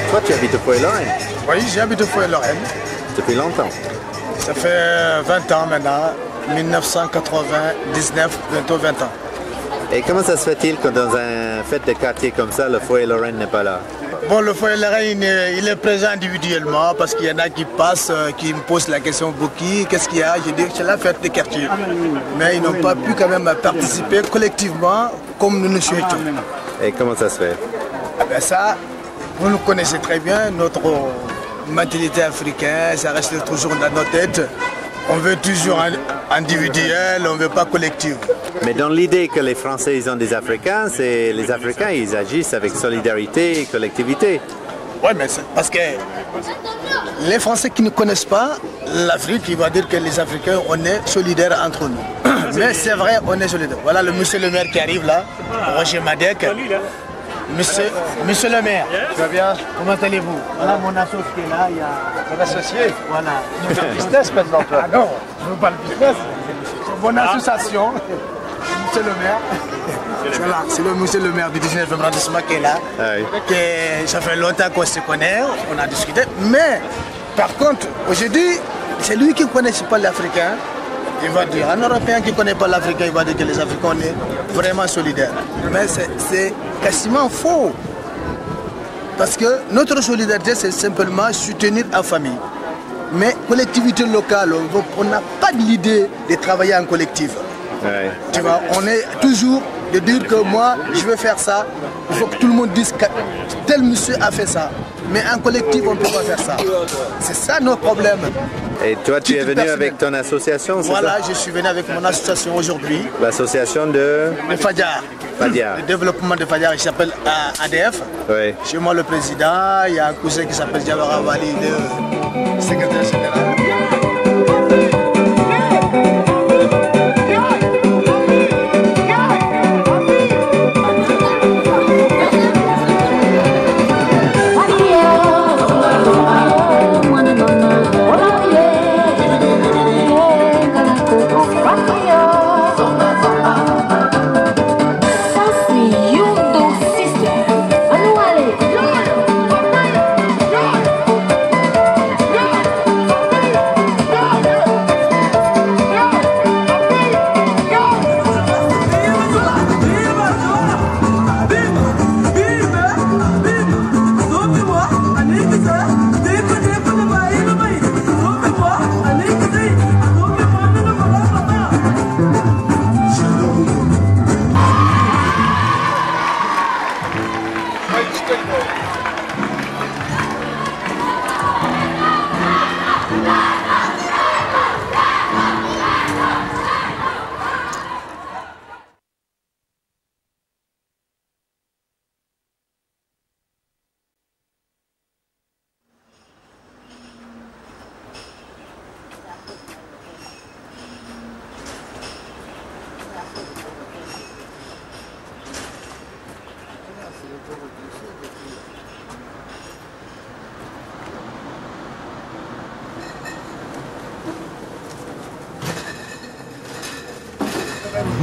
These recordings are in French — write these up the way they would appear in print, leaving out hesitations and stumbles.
Toi, tu habites au Foyer-Lorraine? Oui, j'habite au Foyer-Lorraine. Depuis longtemps? Ça fait 20 ans maintenant, 1999, bientôt 20 ans. Et comment ça se fait-il que dans un fête de quartier comme ça, le Foyer-Lorraine n'est pas là? Bon, le Foyer-Lorraine, il est présent individuellement parce qu'il y en a qui passent, qui me posent la question, Boki, qu'est-ce qu'il y a? Je dis que c'est la fête de quartier. Mais ils n'ont pas pu quand même participer collectivement comme nous le souhaitons. Et comment ça se fait? Ah ben ça, vous nous connaissez très bien, notre mentalité africaine, ça reste toujours dans nos têtes. On veut toujours individuel, on ne veut pas collectif. Mais dans l'idée que les Français ils ont des Africains, c'est les Africains ils agissent avec solidarité et collectivité. Oui, mais c'est parce que les Français qui ne connaissent pas l'Afrique, ils vont dire que les Africains, on est solidaires entre nous. Mais c'est vrai, on est solidaires. Voilà le monsieur le maire qui arrive là, Roger Madec. Monsieur le maire, tu vas bien? Comment allez-vous? Voilà mon associé qui est là, il y a... Ton associé? Voilà. Tu fais le business maintenant, toi? Ah non, je ne veux pas le business. C'est mon association, monsieur le maire. Voilà, c'est le monsieur le maire du 19e arrondissement qui est là. Ah oui. Ça fait longtemps qu'on se connaît, on a discuté. Mais, par contre, aujourd'hui, c'est lui qui ne connaît pas l'Africain. Il va dire, un Européen qui ne connaît pas l'Africain, il va dire que les Africains sont vraiment solidaires. Mais c'est quasiment faux. Parce que notre solidarité, c'est simplement soutenir la famille. Mais collectivité locale, on n'a pas l'idée de travailler en collectif. Ouais. Tu vois, on est toujours de dire que moi, je veux faire ça. Il faut que tout le monde dise que tel monsieur a fait ça. Mais en collectif, on ne peut pas faire ça. C'est ça nos problèmes. Et toi, tu es venu avec ton association, c'est Voilà, ça? je suis venu avec mon association aujourd'hui. L'association de... Le Fadiar. Fadiar. Le développement de Fadiar, il s'appelle ADF. Oui. Chez moi, le président, il y a un cousin qui s'appelle Diawara Wali, le secrétaire général.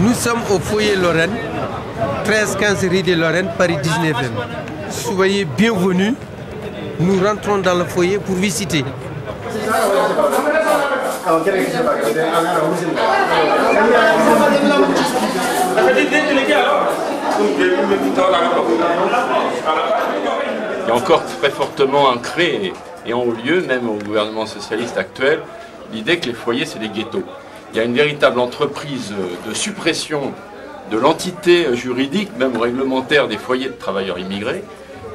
Nous sommes au foyer Lorraine, 13-15 rue de Lorraine, Paris 19e. Soyez bienvenus. Nous rentrons dans le foyer pour visiter. Il y a encore très fortement ancré et en haut lieu, même au gouvernement socialiste actuel, l'idée que les foyers, c'est des ghettos. Il y a une véritable entreprise de suppression de l'entité juridique, même réglementaire, des foyers de travailleurs immigrés,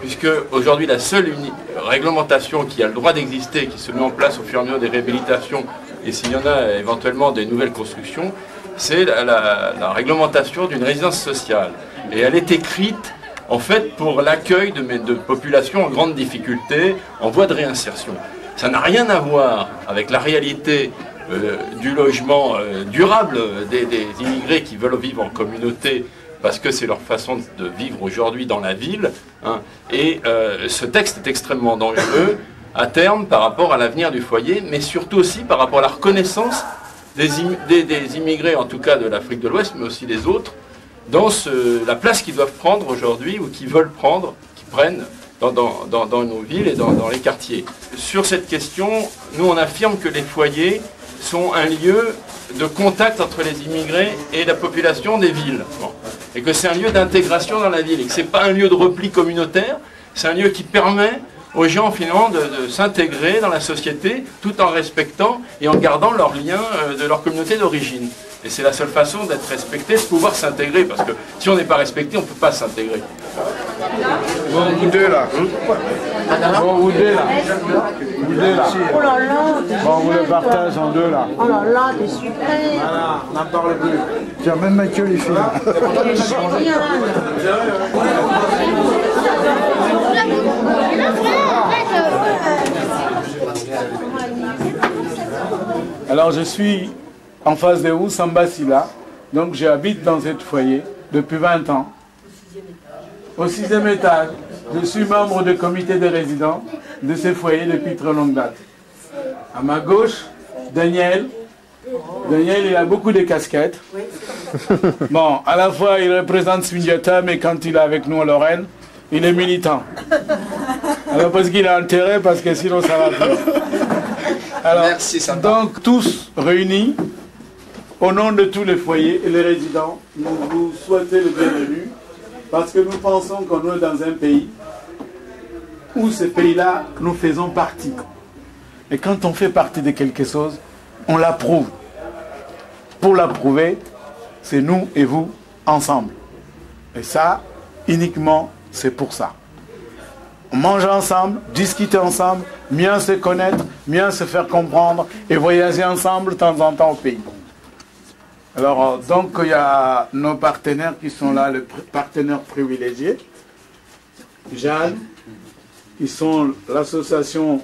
puisque aujourd'hui la seule réglementation qui a le droit d'exister, qui se met en place au fur et à mesure des réhabilitations, et s'il y en a éventuellement des nouvelles constructions, c'est la réglementation d'une résidence sociale. Et elle est écrite en fait pour l'accueil de populations en grande difficulté, en voie de réinsertion. Ça n'a rien à voir avec la réalité du logement durable des immigrés qui veulent vivre en communauté parce que c'est leur façon de vivre aujourd'hui dans la ville. Hein. Et ce texte est extrêmement dangereux à terme par rapport à l'avenir du foyer, mais surtout aussi par rapport à la reconnaissance des immigrés, en tout cas de l'Afrique de l'Ouest, mais aussi des autres, dans la place qu'ils doivent prendre aujourd'hui ou qu'ils veulent prendre, qu'ils prennent dans nos villes et dans les quartiers. Sur cette question, nous on affirme que les foyers sont un lieu de contact entre les immigrés et la population des villes. Bon. Et que c'est un lieu d'intégration dans la ville, et que ce n'est pas un lieu de repli communautaire, c'est un lieu qui permet aux gens finalement de s'intégrer dans la société tout en respectant et en gardant leurs liens de leur communauté d'origine. Et c'est la seule façon d'être respecté, de pouvoir s'intégrer, parce que si on n'est pas respecté, on ne peut pas s'intégrer. Bon, vous deux là. Bon, vous deux là. Vous deux là. Oh là là. Bon, on vous le partage en deux là. Oh là là, t'es super. Voilà, on n'en parle plus. Tiens, même Mathieu les filles. T'es génial. Alors je suis en face de vous, Samba Silla. Donc j'habite dans ce foyer depuis 20 ans. Au 6e étage. Je suis membre du comité de résidents de ce foyer depuis très longue date. À ma gauche, Daniel. Daniel, il a beaucoup de casquettes. Bon, à la fois il représente Sundiata, mais quand il est avec nous en Lorraine, il est militant. Alors parce qu'il a intérêt, parce que sinon ça va plus. Alors, merci, donc tous réunis, au nom de tous les foyers et les résidents, nous vous souhaitons le bienvenu, parce que nous pensons qu'on est dans un pays où ce pays-là, nous faisons partie. Et quand on fait partie de quelque chose, on l'approuve. Pour l'approuver, c'est nous et vous ensemble. Et ça, uniquement, c'est pour ça. On mange ensemble, discuter ensemble, mieux se connaître, mieux se faire comprendre et voyager ensemble de temps en temps au pays. Alors, donc, il y a nos partenaires qui sont là, les partenaires privilégiés. Jeanne, qui sont l'association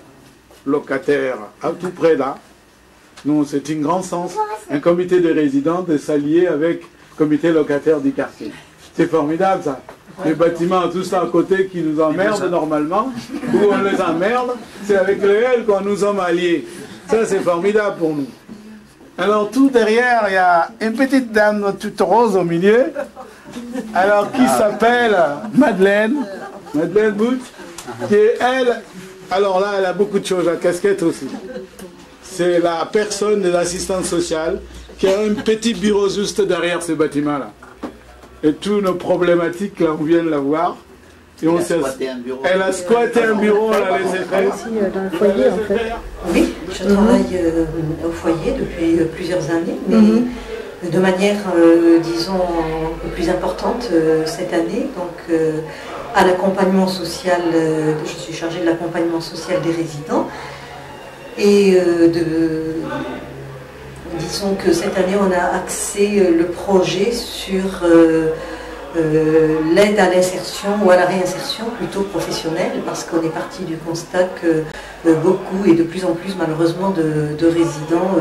locataire à tout près là. Nous, c'est un grand sens, un comité de résidents de s'allier avec le comité locataire du quartier. C'est formidable ça. Les bâtiments, tout ça à côté qui nous emmerdent normalement, où on les emmerde, c'est avec lesquels qu'on nous sommes alliés. Ça, c'est formidable pour nous. Alors, tout derrière, il y a une petite dame toute rose au milieu, alors qui s'appelle Madeleine Bouch, qui est elle, alors là, elle a beaucoup de choses, la casquette aussi. C'est la personne de l'assistance sociale qui a un petit bureau juste derrière ce bâtiment-là. Et toutes nos problématiques, là, on vient de la voir. Et on elle a squatté un bureau, on l'a laissé faire. Dans le foyer, en fait. Oui, je travaille au foyer depuis plusieurs années, mais de manière, disons, un peu plus importante cette année. Donc, à l'accompagnement social, je suis chargée de l'accompagnement social des résidents. Et disons que cette année, on a axé le projet sur l'aide à l'insertion ou à la réinsertion plutôt professionnelle, parce qu'on est parti du constat que beaucoup et de plus en plus malheureusement de résidents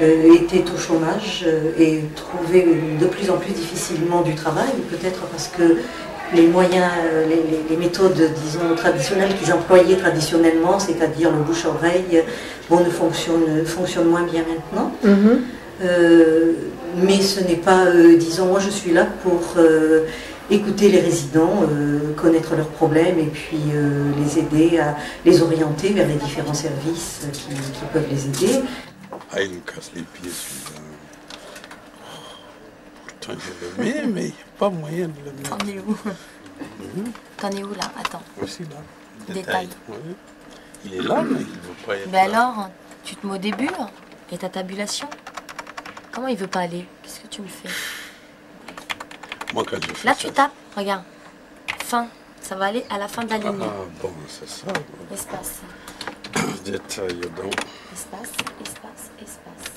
étaient au chômage et trouvaient de plus en plus difficilement du travail, peut-être parce que les moyens, les méthodes, disons, traditionnelles qu'ils employaient traditionnellement, c'est-à-dire le bouche-oreille, bon, fonctionnent moins bien maintenant. Mais ce n'est pas, disons, moi je suis là pour écouter les résidents, connaître leurs problèmes et puis les aider à les orienter vers les différents services qui peuvent les aider. Ah, il me casse les pieds celui-là. Pourtant je le mets, mais il n'y a pas moyen de le mettre. T'en es où? T'en es où là? Attends. Voici là. Détail. Oui. Il est là, mais il ne veut pas être Mais là. alors, tu te mets au début et ta tabulation? Comment il veut pas aller? Qu'est-ce que tu me fais? Moi, quand je fais Là, ça, tu tapes, regarde. Fin. Ça va aller à la fin de la ligne. Ah, bon, c'est ça. Espace. Détail, donc. Espace, espace, espace.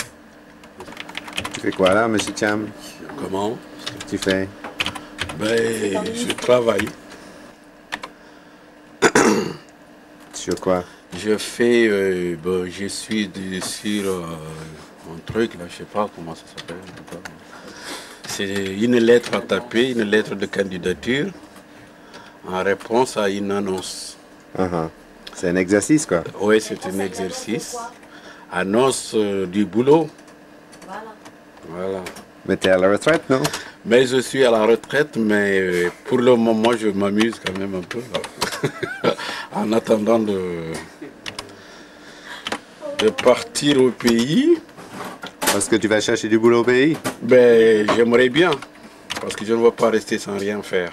Tu fais quoi là, monsieur Cham? Comment? Qu'est-ce que tu fais? Ben, je travaille. Sur quoi? Je fais, je suis sur un truc là, je sais pas comment ça s'appelle. C'est une lettre à taper, une lettre de candidature en réponse à une annonce. C'est un exercice quoi. Oui, c'est un exercice. Annonce du boulot. Voilà. Mais tu es à la retraite, non? Mais je suis à la retraite, mais pour le moment, je m'amuse quand même un peu. En attendant de partir au pays. Parce que tu vas chercher du boulot au pays? Ben, j'aimerais bien, parce que je ne veux pas rester sans rien faire.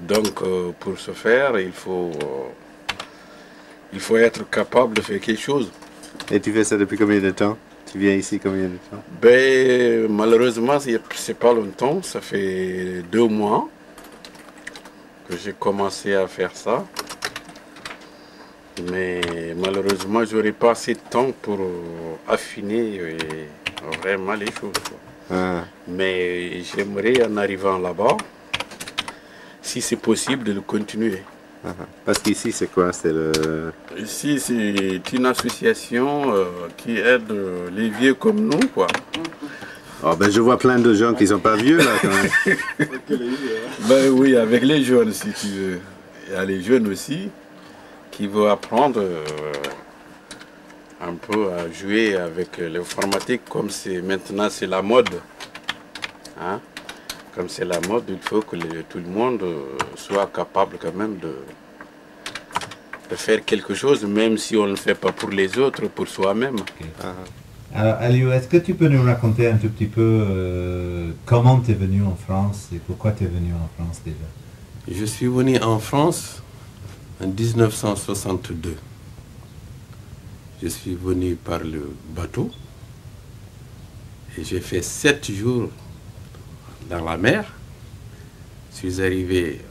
Donc, pour ce faire, il faut être capable de faire quelque chose. Et tu fais ça depuis combien de temps? Tu viens ici combien de temps? Ben, malheureusement, c'est pas longtemps. Ça fait 2 mois que j'ai commencé à faire ça. Mais malheureusement, je n'aurai pas assez de temps pour affiner vraiment les choses. Mais j'aimerais, en arrivant là-bas, si c'est possible, de le continuer. Parce qu'ici, c'est quoi? Ici, c'est une association qui aide les vieux comme nous, quoi. Oh, ben, je vois plein de gens qui ne sont pas vieux, là, quand même. Ben oui, avec les jeunes, si tu veux. Il y a les jeunes aussi qui veulent apprendre un peu à jouer avec l'informatique, comme maintenant c'est la mode. Hein? Comme c'est la mode, il faut que tout le monde soit capable quand même de faire quelque chose, même si on ne le fait pas pour les autres, pour soi-même. Alors, Aliou, est-ce que tu peux nous raconter un tout petit peu comment tu es venu en France et pourquoi tu es venu en France déjà? Je suis venu en France en 1962. Je suis venu par le bateau et j'ai fait 7 jours dans la mer. Je suis arrivé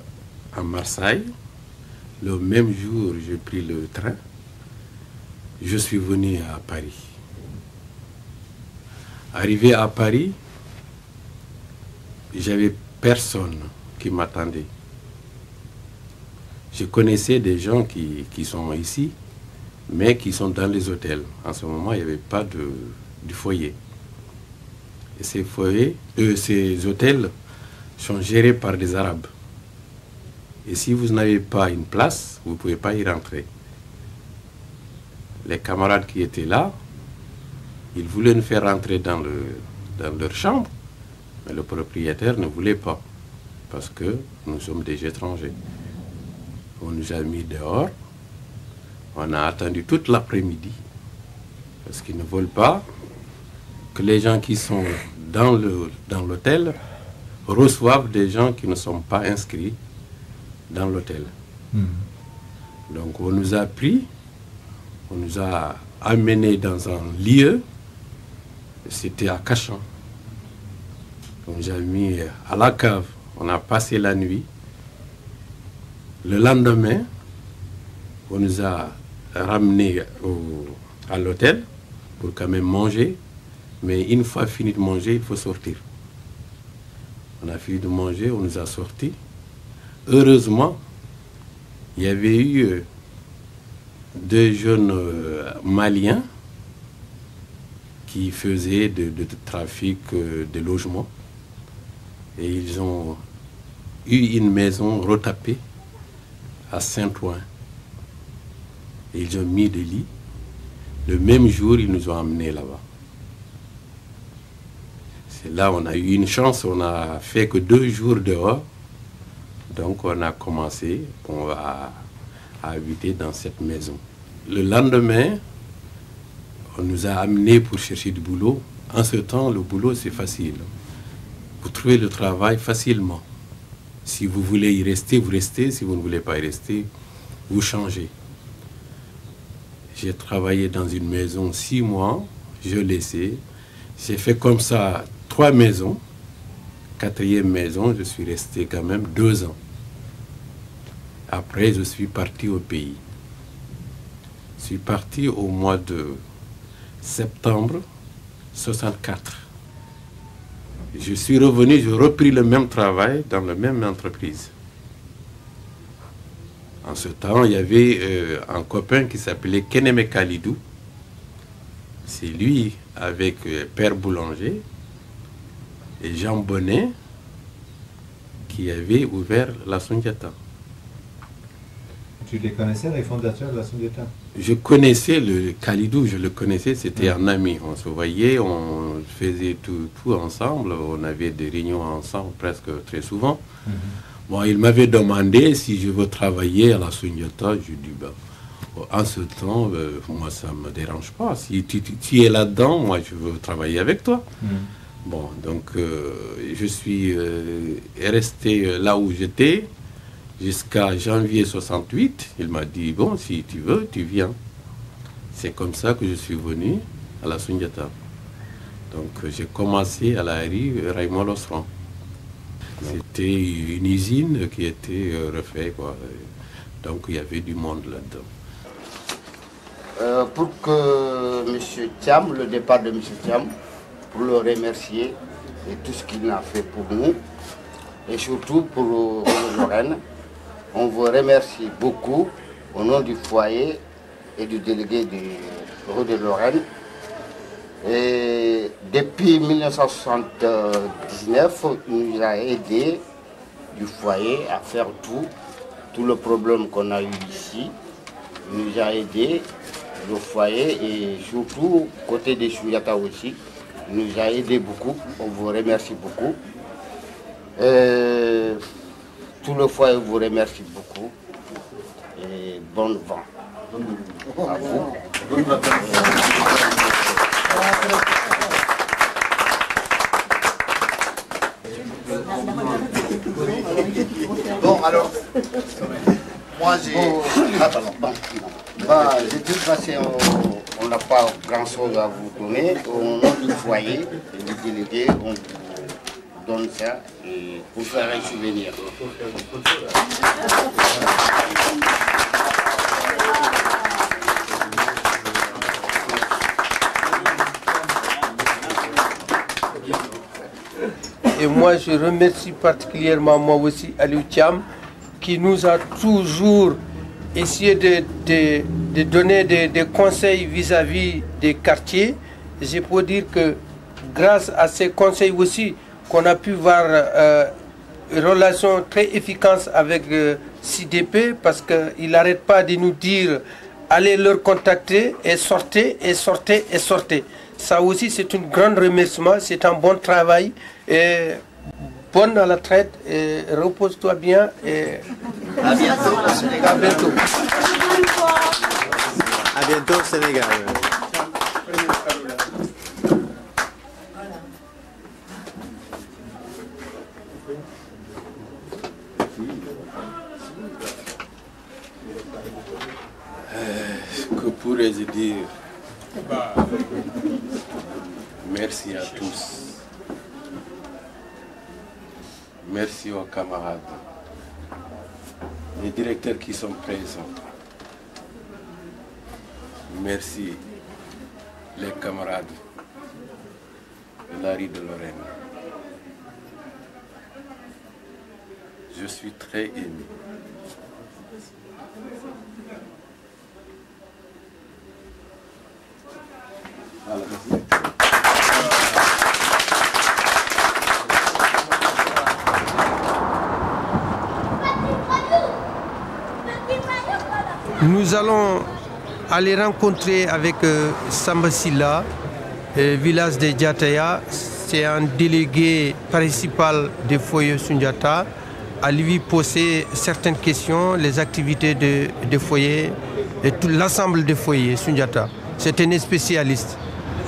à Marseille. Le même jour, j'ai pris le train. Je suis venu à Paris. Arrivé à Paris, j'avais personne qui m'attendait. Je connaissais des gens qui sont ici, mais qui sont dans les hôtels. En ce moment, il n'y avait pas de foyer. Et ces hôtels sont gérés par des Arabes. Et si vous n'avez pas une place, vous ne pouvez pas y rentrer. Les camarades qui étaient là, ils voulaient nous faire rentrer dans leur chambre, mais le propriétaire ne voulait pas, parce que nous sommes des étrangers. On nous a mis dehors, on a attendu toute l'après-midi, parce qu'ils ne veulent pas que les gens qui sont dans l'hôtel reçoivent des gens qui ne sont pas inscrits dans l'hôtel. Donc on nous a pris, on nous a amenés dans un lieu, c'était à Cachan. On nous a mis à la cave, on a passé la nuit. Le lendemain, on nous a ramenés à l'hôtel pour quand même manger, mais une fois fini de manger, il faut sortir. On a fini de manger, on nous a sortis. Heureusement, il y avait eu 2 jeunes Maliens qui faisaient de trafic de logement. Et ils ont eu une maison retapée à Saint-Ouen. Et ils ont mis des lits. Le même jour, ils nous ont emmenés là-bas. C'est là on a eu une chance, on n'a fait que 2 jours dehors. Donc on a commencé à habiter dans cette maison. Le lendemain, on nous a amenés pour chercher du boulot. En ce temps, le boulot, c'est facile. Vous trouvez le travail facilement. Si vous voulez y rester, vous restez. Si vous ne voulez pas y rester, vous changez. J'ai travaillé dans une maison 6 mois. Je laissais. J'ai fait comme ça 3 maisons. 4e maison, je suis resté quand même 2 ans. Après, je suis parti au pays. Je suis parti au mois de septembre 64. Je suis revenu, j'ai repris le même travail dans la même entreprise. En ce temps, il y avait un copain qui s'appelait Keneme Kalidou. C'est lui, avec Père Boulanger et Jean Bonnet, qui avait ouvert la Sundiata. Tu les connaissais, les fondateurs de la Sundiata? Je connaissais le Kalidou, je le connaissais, c'était un ami. On se voyait, on faisait tout ensemble, on avait des réunions ensemble presque très souvent. Bon, il m'avait demandé si je veux travailler à la Sundiata. Je dis, ben, en ce temps, moi ça ne me dérange pas. Si tu es là-dedans, moi je veux travailler avec toi. Bon, donc je suis resté là où j'étais jusqu'à janvier 68. Il m'a dit, bon, si tu veux, tu viens. C'est comme ça que je suis venu à la Sundiata. Donc j'ai commencé à la rue Raymond Losseron. C'était une usine qui était refaite, quoi. Donc il y avait du monde là-dedans. Pour que M. Thiam, le départ de M. Thiam, pour le remercier et tout ce qu'il a fait pour nous, et surtout pour Lorraine, on vous remercie beaucoup au nom du foyer et du délégué de Lorraine. Et depuis 1979, il nous a aidé du foyer à faire tout le problème qu'on a eu ici. Il nous a aidé le foyer et surtout côté des Sundiata aussi. Il nous a aidé beaucoup. On vous remercie beaucoup. Tout le foyer vous remercie beaucoup. Et bon vent à vous. Bon, alors, moi j'ai... De toute façon, on n'a pas grand-chose à vous donner. Au nom du foyer et du délégué, on vous donne ça et pour faire un souvenir. Et moi, je remercie particulièrement, moi aussi, Aliou Thiam, qui nous a toujours essayé de donner des conseils vis-à-vis des quartiers. Je peux dire que grâce à ces conseils aussi, qu'on a pu voir une relation très efficace avec CDP, parce qu'il n'arrête pas de nous dire allez leur contacter et sortez, et sortez, et sortez. Ça aussi, c'est un grand remerciement, c'est un bon travail. Et bonne à la traite, et repose-toi bien. Et à bientôt au Sénégal. À bientôt. À bientôt au Sénégal. Que pourrais-je dire? Merci à tous. Merci aux camarades, les directeurs qui sont présents. Merci les camarades de la rue de Lorraine. Je suis très ému. Voilà, merci. Nous allons aller rencontrer avec Samba Silla, village de Diataya. C'est un délégué principal des foyers Sundiata. À lui poser certaines questions, les activités des foyers et tout l'ensemble des foyers Sundiata. C'est un spécialiste.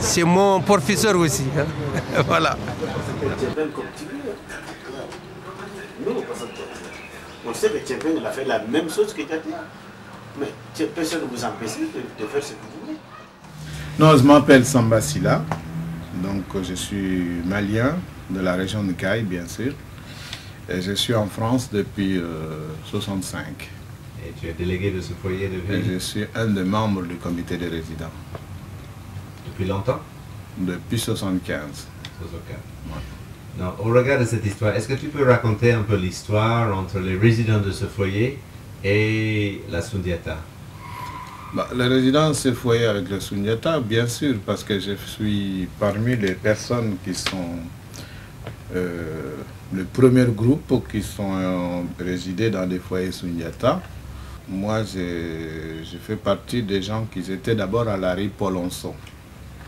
C'est mon professeur aussi. Hein. Voilà. On sait que Tchèvin a fait la même chose que Tchèvin. Mais personne ne vous empêche de faire ce que vous voulez. Non, je m'appelle Samba Silla. Donc je suis malien de la région de Caille, bien sûr. Et je suis en France depuis 65. Et tu es délégué de ce foyer de ville? Et je suis un des membres du comité des résidents. Depuis longtemps? Depuis 75. 75. Ouais. Non, au regard de cette histoire, est-ce que tu peux raconter un peu l'histoire entre les résidents de ce foyer et la Sundiata? La résidence s'est foyer avec le Sundiata, bien sûr, parce que je suis parmi les personnes qui sont le premier groupe qui sont résidés dans des foyers Sundiata. Moi, je fais partie des gens qui étaient d'abord à la rue Polonceau.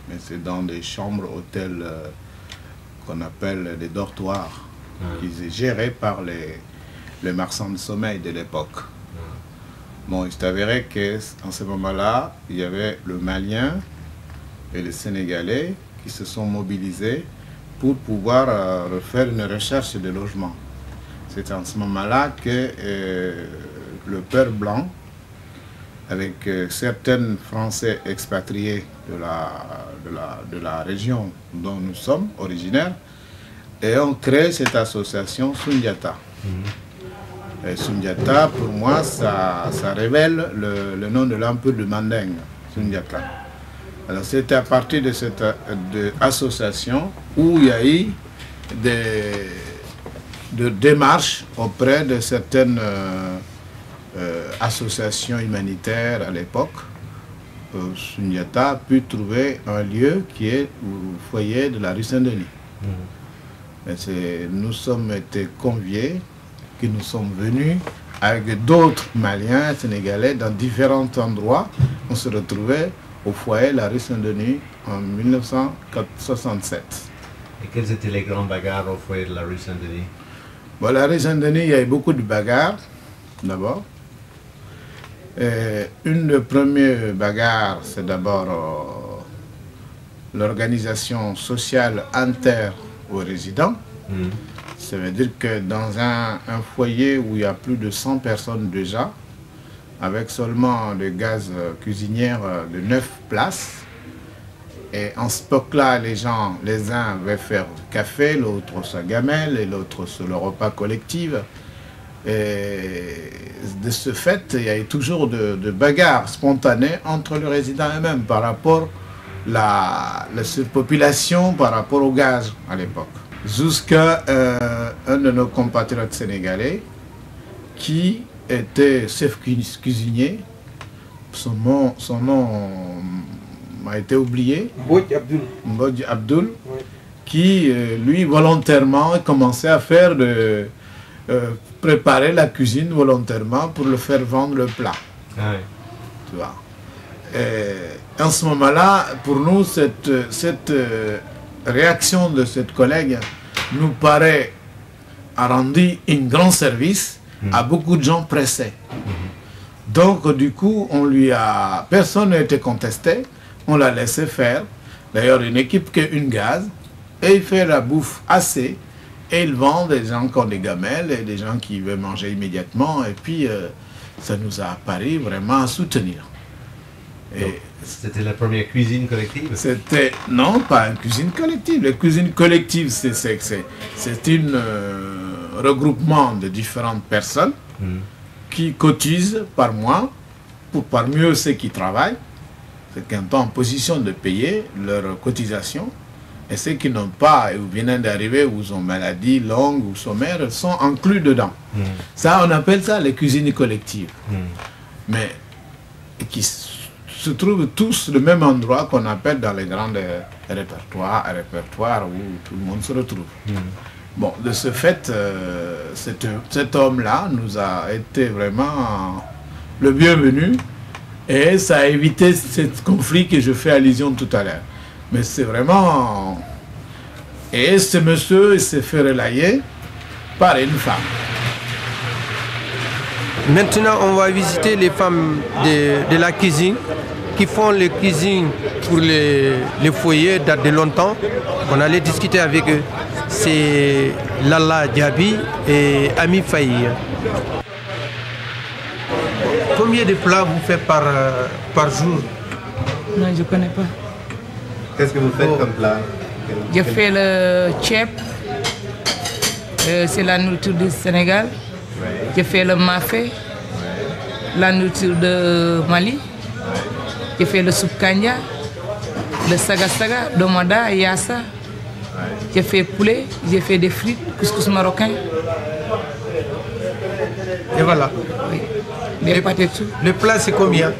Mais c'est dans des chambres, hôtels qu'on appelle des dortoirs, qui étaient gérés par les marchands de sommeil de l'époque. Bon, il s'est avéré qu'en ce moment-là, il y avait le Malien et le Sénégalais qui se sont mobilisés pour pouvoir faire une recherche de logement. C'est en ce moment-là que le père Blanc, avec certains Français expatriés de la région dont nous sommes originaires, et ont créé cette association Sundiata. Et Sundiata, pour moi, ça révèle le nom de l'empire de Mandingue, Sundiata. Alors c'était à partir de cette association où il y a eu des démarches auprès de certaines associations humanitaires à l'époque. Sundiata a pu trouver un lieu qui est au foyer de la rue Saint-Denis. Nous sommes été conviés, que nous sommes venus avec d'autres Maliens, Sénégalais, dans différents endroits. On se retrouvait au foyer de la rue Saint-Denis en 1967. Et quelles étaient les grandes bagarres au foyer de la rue Saint-Denis? La rue Saint-Denis, il y a eu beaucoup de bagarres, d'abord. Une des premières bagarres, c'est d'abord l'organisation sociale inter aux résidents. Ça veut dire que dans un foyer où il y a plus de 100 personnes déjà, avec seulement des gaz cuisinières de 9 places, et en ce époque-là, les uns avaient faire du café, l'autre sa gamelle, et l'autre sur le repas collectif. Et de ce fait, il y a eu toujours de bagarres spontanées entre les résidents eux-mêmes par rapport à la surpopulation, par rapport au gaz à l'époque. Jusqu'à un de nos compatriotes sénégalais qui était chef cuisinier, son nom m'a été oublié, Mbodj Abdoul, qui lui volontairement commençait à faire préparer la cuisine volontairement pour le faire vendre le plat. Tu vois. Et en ce moment-là, pour nous, cette réaction de cette collègue nous paraît a rendu un grand service à beaucoup de gens pressés. Donc du coup, personne n'a été contesté, on l'a laissé faire. D'ailleurs, une équipe qui a une gaz, et il fait la bouffe assez, et il vend des gens qui ont des gamelles, et des gens qui veulent manger immédiatement, et puis ça nous a paru vraiment à soutenir. C'était la première cuisine collective? C'était, non, pas une cuisine collective. La cuisine collective, c'est un regroupement de différentes personnes qui cotisent par mois, par mieux ceux qui travaillent, ceux qui sont en position de payer leur cotisation, et ceux qui n'ont pas, ou viennent d'arriver, ou ont maladie longue ou sommaire, sont inclus dedans. Ça, on appelle ça les cuisines collectives. Mais qui se trouvent tous le même endroit qu'on appelle dans les grands répertoires où tout le monde se retrouve. Bon, de ce fait, cet homme-là nous a été vraiment le bienvenu, et ça a évité ce conflit que je fais allusion tout à l'heure. Mais c'est vraiment... Et ce monsieur s'est fait relayer par une femme. Maintenant, on va visiter les femmes de la cuisine qui font les cuisines pour les foyers, date de longtemps. On allait discuter avec eux. C'est Lala Diaby et Ami Faye. Combien de plats vous faites par jour? Non, je ne connais pas. Qu'est-ce que vous faites comme plat? Je fais le tchèp, c'est la nourriture du Sénégal. Je fais le mafé, la nourriture de Mali. Je fais le soupe kanya, le saga saga, domada, yassa. Je fais poulet, j'ai fait des frites, couscous marocain. Et voilà. Oui. des pâtes et tout. Le plat, c'est combien?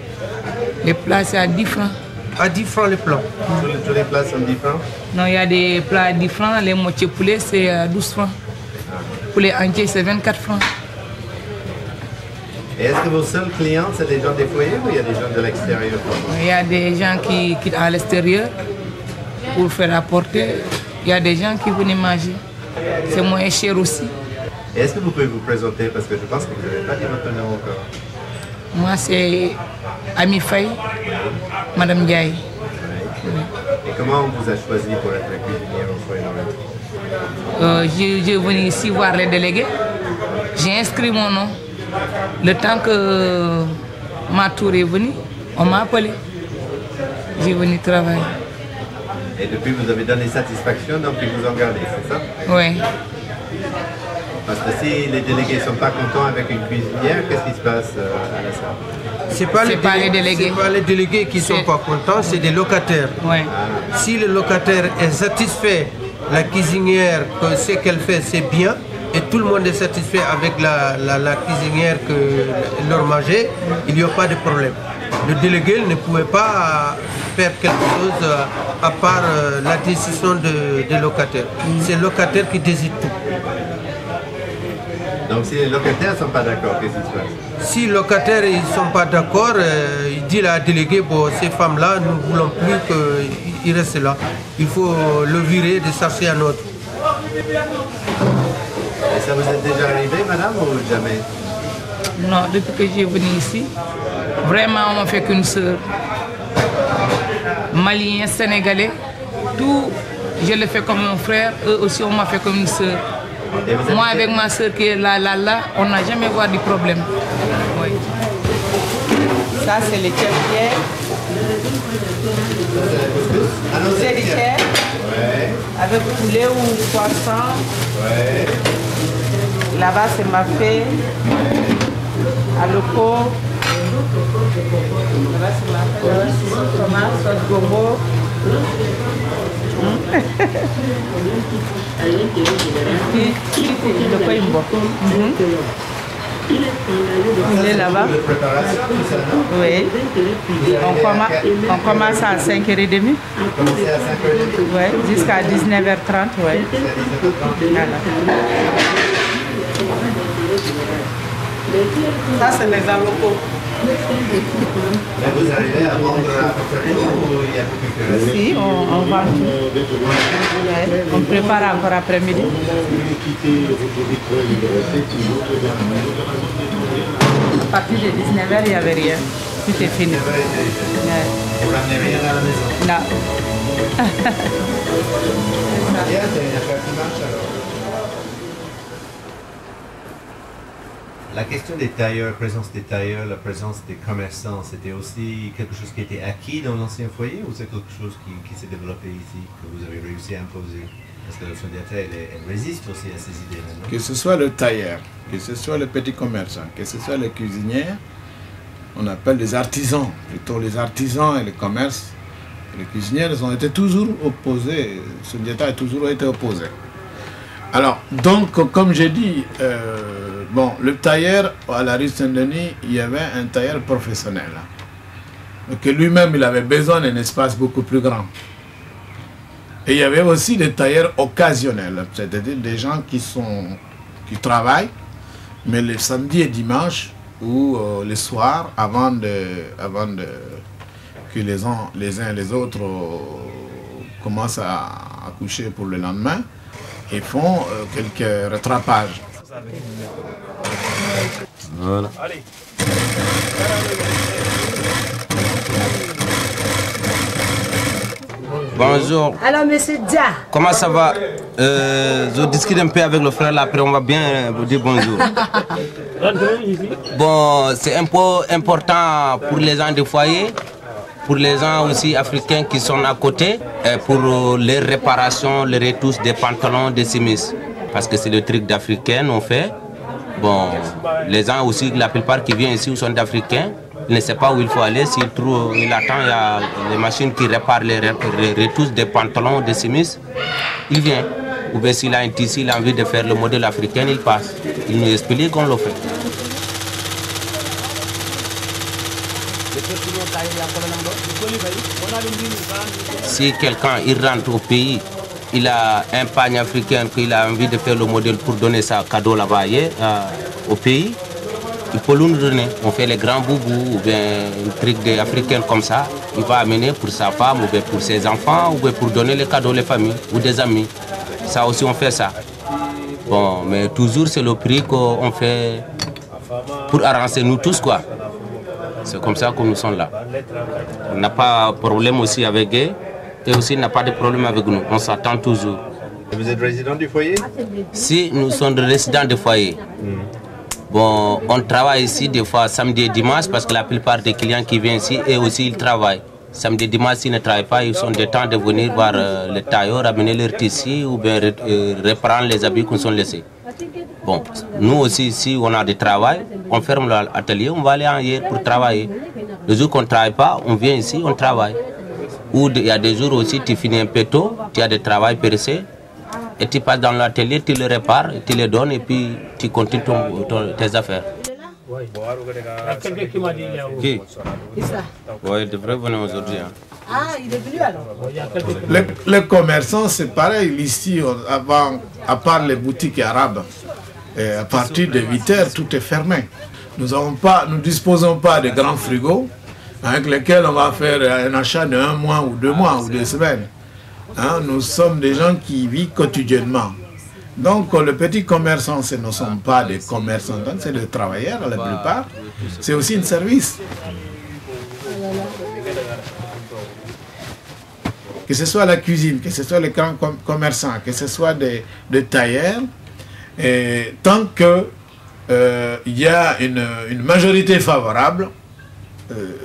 Les plats, c'est à 10 francs. À 10 francs le plat. Tous les plats sont 10 francs? Non, il y a des plats à 10 francs. Les moitiés poulet, c'est à 12 francs. Poulet entier, c'est 24 francs. Et est-ce que vos seuls clients, c'est des gens des foyers ou il y a des gens de l'extérieur? Il y a des gens qui quittent à l'extérieur pour faire apporter. Il y a des gens qui viennent manger. C'est moins cher aussi. Et est-ce que vous pouvez vous présenter? Parce que je pense que vous n'avez pas dit votre nom encore. Moi, c'est Ami Faye, Madame Ndiaye. Et comment on vous a choisi pour être cuisinière au foyer Lorraine? Je suis venu ici voir les délégués. J'ai inscrit mon nom. Le temps que ma tour est venue, on m'a appelé. J'ai venu travailler. Et depuis, vous avez donné satisfaction, donc ils vous ont gardé, c'est ça? Oui. Parce que si les délégués ne sont pas contents avec une cuisinière, qu'est-ce qui se passe à la salle? C'est pas les délégués. C'est pas les délégués qui ne sont pas contents, c'est des locataires. Ouais. Si le locataire est satisfait, la cuisinière, que ce qu'elle fait, c'est bien, et tout le monde est satisfait avec la cuisinière que leur manger, il n'y a pas de problème. Le délégué ne pouvait pas faire quelque chose à part la décision des locataires. C'est le locataire qui décide tout. Donc si les locataires ne sont pas d'accord, qu'est-ce qui se passe? Si les locataires ne sont pas d'accord, il dit à la déléguée, bon, ces femmes-là, nous ne voulons plus qu'ils restent là. Il faut le virer, de chercher un autre. Et ça vous est déjà arrivé, madame, ou jamais? Non, depuis que j'ai venu ici, vraiment on m'a fait qu'une sœur. Malien, Sénégalais, tout, je le fais comme mon frère, eux aussi on m'a fait comme une sœur. Moi avec ma sœur qui est là, on n'a jamais vu du problème. Oui. Ça c'est les chefs. C'est des chefs. Avec poulet ou poisson. Ouais. Là-bas c'est mafé. À l'oco. Là-bas c'est mafé. Là-bas c'est tomate, sauce gombo. Il est là-bas. Oui. On commence à 5h30. Oui, jusqu'à 19h30. Oui. Voilà. Ça, c'est les alocos. Vous arrivez à vendre à peu près tout ou il y a beaucoup de... Si, on vend tout. Ouais, on prépare encore après-midi. À partir de 19h, il n'y avait rien. Tout est fini. Ouais. Vous ramenez rien à la maison? Non. C'est une affaire qui marche alors. La question des tailleurs, la présence des tailleurs, la présence des commerçants, c'était aussi quelque chose qui était acquis dans l'ancien foyer ou c'est quelque chose qui s'est développé ici, que vous avez réussi à imposer? Parce que le solidarité, elle résiste aussi à ces idées-là, non? Que ce soit le tailleur, que ce soit le petit commerçant, que ce soit les cuisinières, on appelle les artisans, plutôt les artisans et les commerces. Les cuisinières, elles ont été toujours opposées, le solidarité a toujours été opposé. Alors, donc, comme j'ai dit, bon, le tailleur à la rue Saint-Denis, il y avait un tailleur professionnel. Que lui-même, il avait besoin d'un espace beaucoup plus grand. Et il y avait aussi des tailleurs occasionnels, c'est-à-dire des gens qui travaillent, mais les samedis et dimanches ou les soirs, avant que les uns et les autres commencent à coucher pour le lendemain, et font quelques rattrapages. Voilà. Bonjour. Alors, monsieur Dia. Comment ça va? Je discute un peu avec le frère là, après on va bien vous dire bonjour. Bon, c'est un peu important pour les gens du foyer, pour les gens aussi africains qui sont à côté, pour les réparations, les retouches des pantalons, des chemises. Parce que c'est le truc d'Africains, on fait. Bon, les gens aussi, la plupart qui viennent ici sont d'Africains. Il ne sait pas où il faut aller. S'il trouve, il attend, il y a les machines qui réparent les retouches des pantalons, des chemises. Il vient. Ou bien s'il a un tissu, il a envie de faire le modèle africain, il passe. Il nous explique qu'on le fait. Si quelqu'un il rentre au pays, il a un panier africain qu'il a envie de faire le modèle pour donner ça cadeau là-bas au pays, il peut nous donner. On fait les grands boubous ou bien un truc africain comme ça. Il va amener pour sa femme ou bien pour ses enfants ou bien pour donner les cadeaux aux familles ou des amis. Ça aussi on fait ça. Bon, mais toujours c'est le prix qu'on fait pour arranger nous tous quoi. C'est comme ça que nous sommes là. On n'a pas de problème aussi avec eux et aussi on n'a pas de problème avec nous. On s'attend toujours. Et vous êtes résident du foyer? Si, nous sommes résidents du foyer. Bon, on travaille ici des fois samedi et dimanche parce que la plupart des clients qui viennent ici, eux aussi ils travaillent. Samedi et dimanche, s'ils ne travaillent pas, ils sont de temps de venir voir les tailleurs, amener leurs tissus ou bien reprendre les habits qu'ils ont laissés. Bon, nous aussi, si on a du travail, on ferme l'atelier, on va aller ailleurs pour travailler. Les jours qu'on ne travaille pas, on vient ici, on travaille. Ou il y a des jours aussi, tu finis un peu tôt, tu as du travail percé, et tu passes dans l'atelier, tu le répares, tu le donnes et puis tu continues tes affaires. Il y a quelqu'un qui m'a dit il y a où? Qui? Ça. Oui, il devrait venir aujourd'hui. Hein. Ah, il est venu alors? Les commerçants, c'est pareil. Ici, à part les boutiques arabes, à partir de 8 heures, tout est fermé. Nous ne disposons pas de grands frigos avec lesquels on va faire un achat de 1 mois ou 2 mois ou 2 semaines. Hein, nous sommes des gens qui vivent quotidiennement. Donc le petit commerçant, ce ne sont pas des commerçants, c'est des travailleurs la plupart. C'est aussi un service. Que ce soit la cuisine, que ce soit les grands commerçants, que ce soit des tailleurs, et tant qu'il y a une majorité favorable,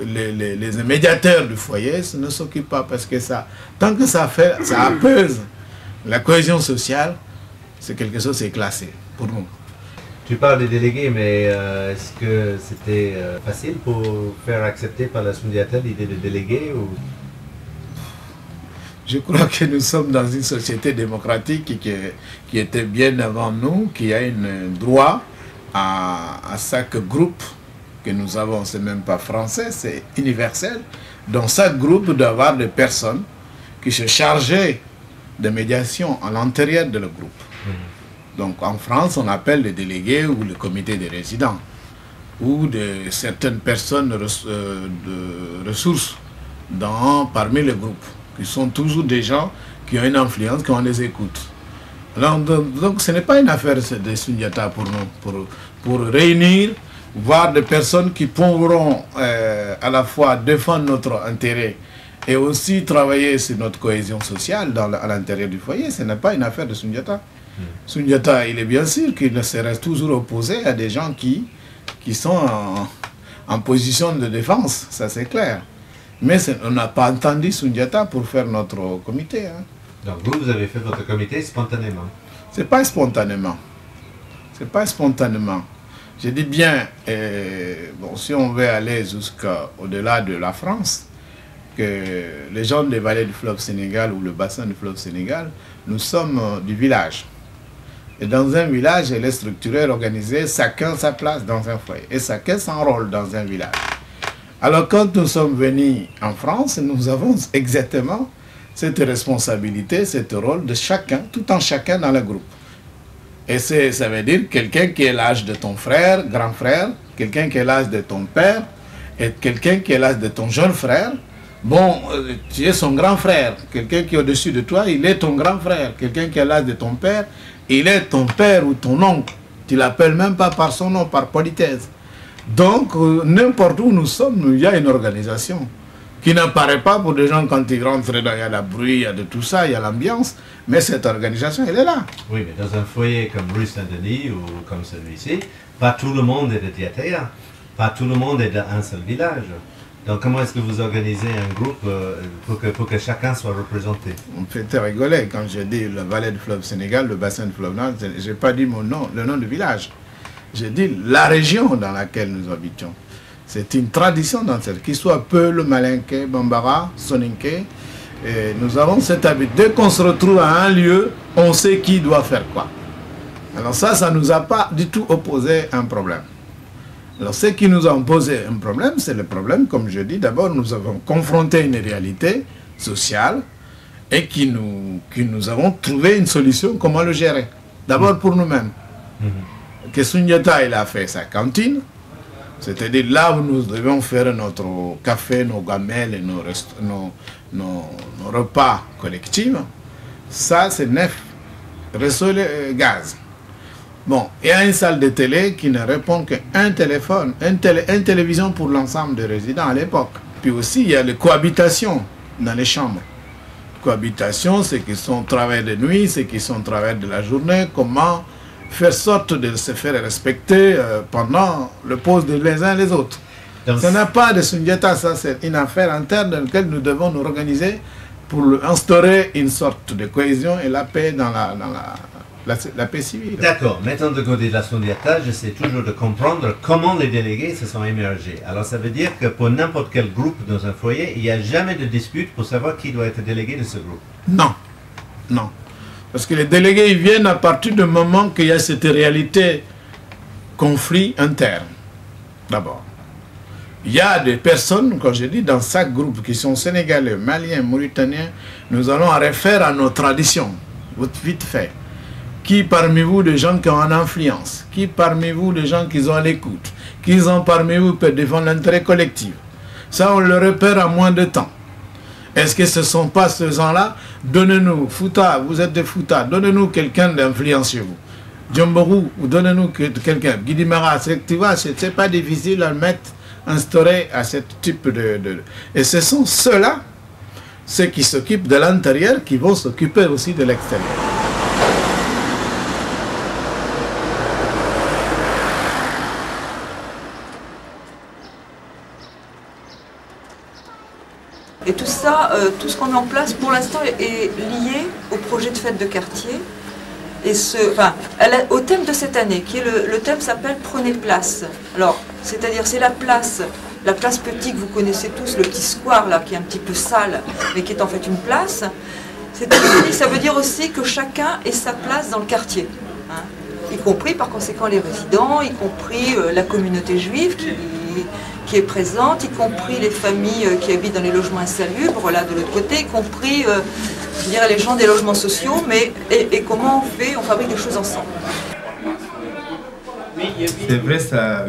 les médiateurs du foyer ne s'occupent pas parce que ça, tant que ça apaise la cohésion sociale, c'est quelque chose qui est classé pour nous. Tu parles des délégués, mais est-ce que c'était facile pour faire accepter par la Sundiata l'idée de déléguer ou... Je crois que nous sommes dans une société démocratique qui était bien avant nous, qui a un droit à chaque groupe que nous avons. C'est même pas français, c'est universel. Dans chaque groupe d'avoir des personnes qui se chargeaient de médiation à l'intérieur de le groupe. Donc en France, on appelle les délégués ou le comité des résidents ou de certaines personnes de ressources parmi le groupe, qui sont toujours des gens qui ont une influence, qu'on les écoute. Alors, donc ce n'est pas une affaire de Sundiata pour nous, pour réunir, voir des personnes qui pourront à la fois défendre notre intérêt et aussi travailler sur notre cohésion sociale à l'intérieur du foyer. Ce n'est pas une affaire de Sundiata. Sundiata, il est bien sûr qu'il ne serait toujours opposé à des gens qui sont en position de défense, ça c'est clair. Mais on n'a pas entendu Sundiata pour faire notre comité. Hein. Donc vous avez fait votre comité spontanément? C'est pas spontanément. C'est pas spontanément. Je dis bien, bon, si on veut aller jusqu'au-delà de la France, que les gens des vallées du fleuve Sénégal ou le bassin du fleuve Sénégal, nous sommes du village. Et dans un village, elle est structurée, organisée, chacun sa place dans un foyer. Et chacun son rôle dans un village. Alors quand nous sommes venus en France, nous avons exactement cette responsabilité, ce rôle de chacun, tout en chacun dans le groupe. Et ça veut dire quelqu'un qui est l'âge de ton frère, grand frère, quelqu'un qui est l'âge de ton père, et quelqu'un qui est l'âge de ton jeune frère. Bon, tu es son grand frère. Quelqu'un qui est au-dessus de toi, il est ton grand frère. Quelqu'un qui est l'âge de ton père, il est ton père ou ton oncle. Tu ne l'appelles même pas par son nom, par politesse. Donc, n'importe où nous sommes, il y a une organisation qui n'apparaît pas pour des gens quand ils rentrent dedans. Il y a la bruit, il y a de tout ça, il y a l'ambiance. Mais cette organisation, elle est là. Oui, mais dans un foyer comme rue Saint-Denis ou comme celui-ci, pas tout le monde est de Diatea. Pas tout le monde est d'un seul village. Donc comment est-ce que vous organisez un groupe pour que chacun soit représenté? On peut te rigoler quand je dis la vallée du fleuve Sénégal, le bassin du fleuve Nord, je n'ai pas dit mon nom, le nom du village. J'ai dit la région dans laquelle nous habitons. C'est une tradition dans celle, qu'il soit Peul, Malinké, Bambara, Soninké. Et nous avons cette habitude. Dès qu'on se retrouve à un lieu, on sait qui doit faire quoi. Alors ça ne nous a pas du tout opposé un problème. Alors, ce qui nous a posé un problème, c'est le problème, comme je dis, d'abord, nous avons confronté une réalité sociale et qui nous avons trouvé une solution, comment le gérer. D'abord pour nous-mêmes. Que Sundiata, il a fait sa cantine, c'est-à-dire là où nous devions faire notre café, nos gamelles et nos repas collectifs. Ça, c'est neuf. Réseau gaz. Bon, il y a une salle de télé qui ne répond qu'un téléphone, une télévision pour l'ensemble des résidents à l'époque. Puis aussi, il y a les cohabitations dans les chambres. Cohabitation, c'est qu'ils sont au travail de nuit, c'est qu'ils sont au travail de la journée, comment faire sorte de se faire respecter pendant le pause de les uns les autres. Ça n'a pas de Sundiata, ça c'est une affaire interne dans laquelle nous devons nous organiser pour instaurer une sorte de cohésion et la paix dans la paix civile. D'accord. Maintenant, de côté de la Sundiata, j'essaie toujours de comprendre comment les délégués se sont émergés. Alors, ça veut dire que pour n'importe quel groupe dans un foyer, il n'y a jamais de dispute pour savoir qui doit être délégué de ce groupe. Non. Non. Parce que les délégués, ils viennent à partir du moment qu'il y a cette réalité conflit interne. D'abord. Il y a des personnes, comme je dis, dans chaque groupe qui sont sénégalais, maliens, mauritaniens, nous allons référer à nos traditions, vite fait. Qui parmi vous des gens qui ont une influence? Qui parmi vous des gens qui ont l'écoute? Qui ont parmi vous peut défendre l'intérêt collectif? Ça, on le repère en moins de temps. Est-ce que ce ne sont pas ces gens-là? Donnez-nous, Fouta, vous êtes des Fouta, donnez-nous quelqu'un d'influence chez vous. Djomborou, donnez-nous quelqu'un. Guidi Mara, tu vois, ce n'est pas difficile à mettre, instaurer à ce type de... Et ce sont ceux-là, ceux qui s'occupent de l'intérieur, qui vont s'occuper aussi de l'extérieur. Et tout ça, tout ce qu'on met en place pour l'instant est lié au projet de fête de quartier et au thème de cette année, qui est le thème s'appelle Prenez place. Alors, c'est-à-dire c'est la place petite que vous connaissez tous, le petit square là qui est un petit peu sale, mais qui est en fait une place. Ça veut dire aussi que chacun ait sa place dans le quartier, hein, y compris par conséquent les résidents, y compris la communauté juive qui est présente, y compris les familles qui habitent dans les logements insalubres, là de l'autre côté, y compris je dirais les gens des logements sociaux, mais et comment on fabrique des choses ensemble. C'est vrai, ça.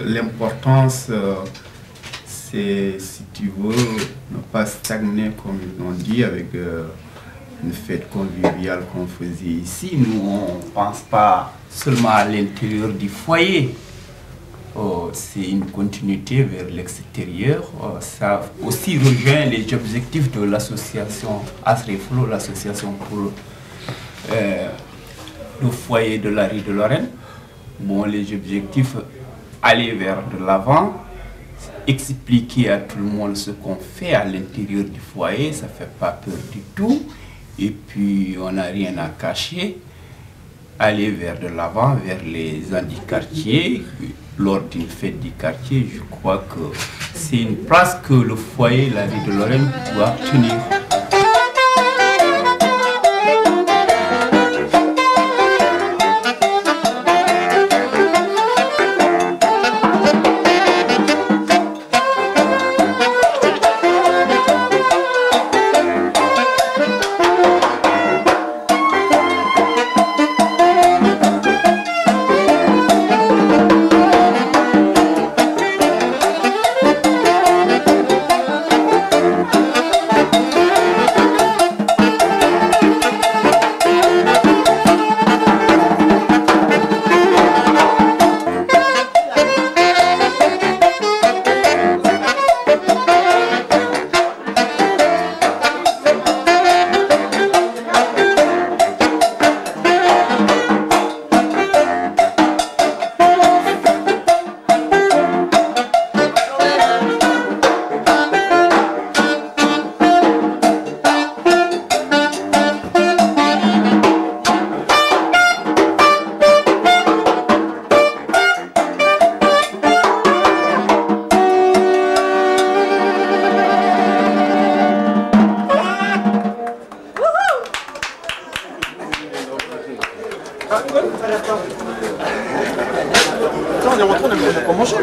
L'importance, c'est, si tu veux, ne pas stagner, comme on dit, avec une fête conviviale qu'on faisait ici. Nous, on ne pense pas seulement à l'intérieur du foyer. C'est une continuité vers l'extérieur. Ça aussi rejoint les objectifs de l'association Asreflo, l'association pour le foyer de la rue de Lorraine. Bon, les objectifs, aller vers de l'avant, expliquer à tout le monde ce qu'on fait à l'intérieur du foyer, ça ne fait pas peur du tout. Et puis, on n'a rien à cacher. Aller vers de l'avant, vers les gens du quartier. Lors d'une fête du quartier, je crois que c'est une place que le foyer, la rue de Lorraine, doit tenir. est rentré, on a pas mangé.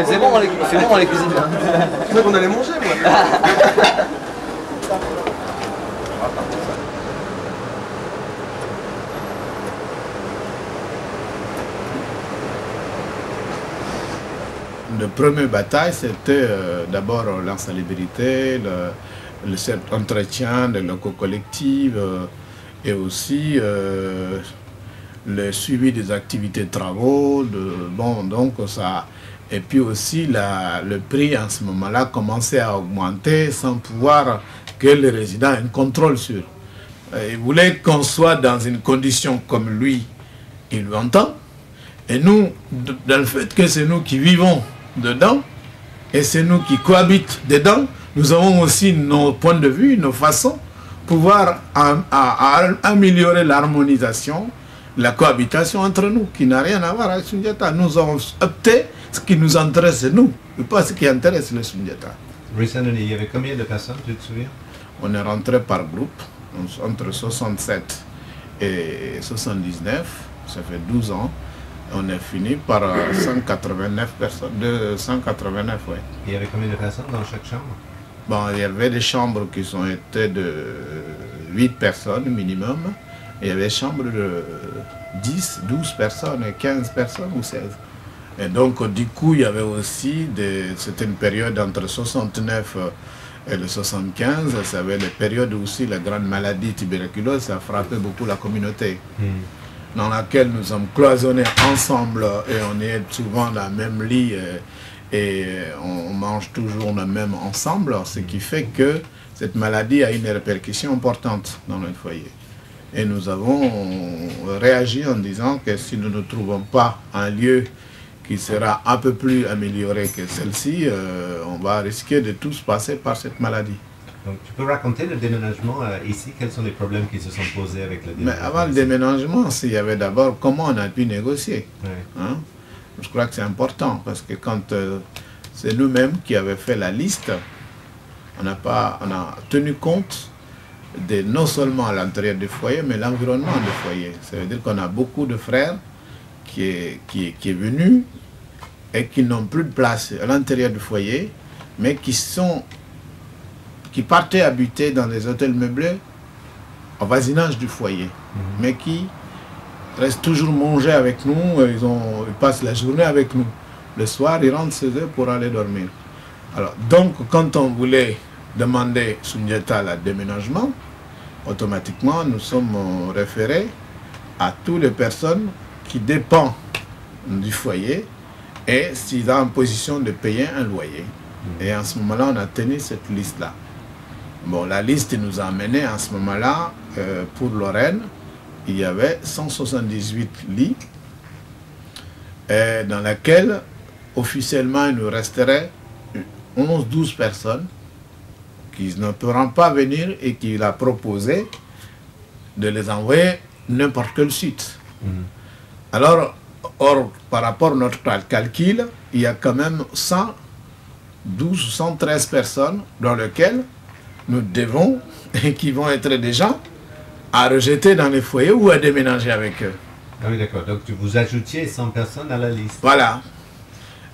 C'est bon, c'est bon dans les cuisines. Je croyais qu'on allait manger, moi. La première bataille, c'était d'abord l'insalubrité, cet entretien des locaux collectifs et aussi le suivi des activités de travaux. Donc ça, et puis aussi le prix en ce moment-là commençait à augmenter sans pouvoir que les résidents aient un contrôle sur. Il voulait qu'on soit dans une condition comme lui, il l'entend. Et nous, dans le fait que c'est nous qui vivons dedans, et c'est nous qui cohabitons dedans, nous avons aussi nos points de vue, nos façons, pouvoir améliorer l'harmonisation, la cohabitation entre nous, qui n'a rien à voir avec Sundiata. Nous avons opté ce qui nous intéresse nous, et pas ce qui intéresse le Sundiata. Récemment, il y avait combien de personnes, tu te souviens? On est rentré par groupe, entre 67 et 79, ça fait 12 ans. On est fini par 189 personnes, 189, oui. Il y avait combien de personnes dans chaque chambre? Bon, il y avait des chambres qui ont été de 8 personnes minimum. Et il y avait des chambres de 10, 12 personnes, 15 personnes ou 16. Et donc, du coup, il y avait aussi, c'était une période entre 69 et le 75, ça avait les périodes où aussi la grande maladie tuberculeuse, ça a frappé beaucoup la communauté. Dans laquelle nous sommes cloisonnés ensemble et on est souvent dans le même lit et on mange toujours le même ensemble, ce qui fait que cette maladie a une répercussion importante dans notre foyer. Et nous avons réagi en disant que si nous ne trouvons pas un lieu qui sera un peu plus amélioré que celle-ci, on va risquer de tous passer par cette maladie. Donc, tu peux raconter le déménagement ici? Quels sont les problèmes qui se sont posés avec le déménagement? Mais avant le déménagement, il y avait d'abord comment on a pu négocier. Ouais. Hein? Je crois que c'est important parce que quand c'est nous-mêmes qui avons fait la liste, on a tenu compte de non seulement à l'intérieur du foyer, mais l'environnement du foyer. Ça veut dire qu'on a beaucoup de frères qui est venu et qui n'ont plus de place à l'intérieur du foyer, mais qui partaient habiter dans des hôtels meublés au voisinage du foyer, mais qui restent toujours manger avec nous, ils passent la journée avec nous. Le soir, ils rentrent chez eux pour aller dormir. Alors, donc, quand on voulait demander Sundiata le déménagement, automatiquement, nous sommes référés à toutes les personnes qui dépendent du foyer et s'ils sont en position de payer un loyer. Et en ce moment-là, on a tenu cette liste-là. Bon, la liste nous a amené en ce moment-là, pour Lorraine, il y avait 178 lits, dans laquelle, officiellement, il nous resterait 11-12 personnes qui ne pourront pas venir et qu'il a proposé de les envoyer n'importe quel site. Alors, par rapport à notre calcul, il y a quand même 112 ou 113 personnes dans lesquelles nous devons, et qui vont être des gens à rejeter dans les foyers ou à déménager avec eux. Ah oui, d'accord. Donc, vous ajoutiez 100 personnes à la liste. Voilà.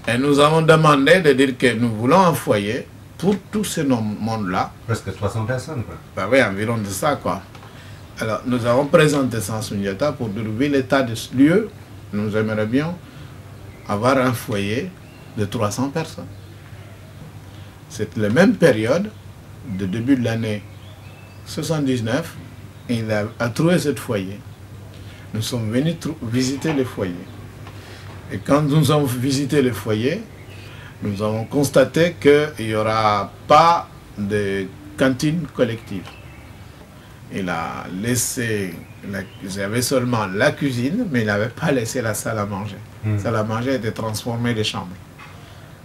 Et nous avons demandé de dire que nous voulons un foyer pour tous ces mondes-là. Presque 300 personnes, quoi. Ben oui, environ de ça, quoi. Alors, nous avons présenté ça à Sundiata pour dire, vu l'état de ce lieu, nous aimerions bien avoir un foyer de 300 personnes. C'est la même période, de début de l'année 79, il a trouvé ce foyer. Nous sommes venus visiter le foyer. Et quand nous avons visité le foyer, nous avons constaté qu'il n'y aura pas de cantine collective. Il a laissé, il y avait seulement la cuisine, mais il n'avait pas laissé la salle à manger. La salle à manger était transformée en chambre.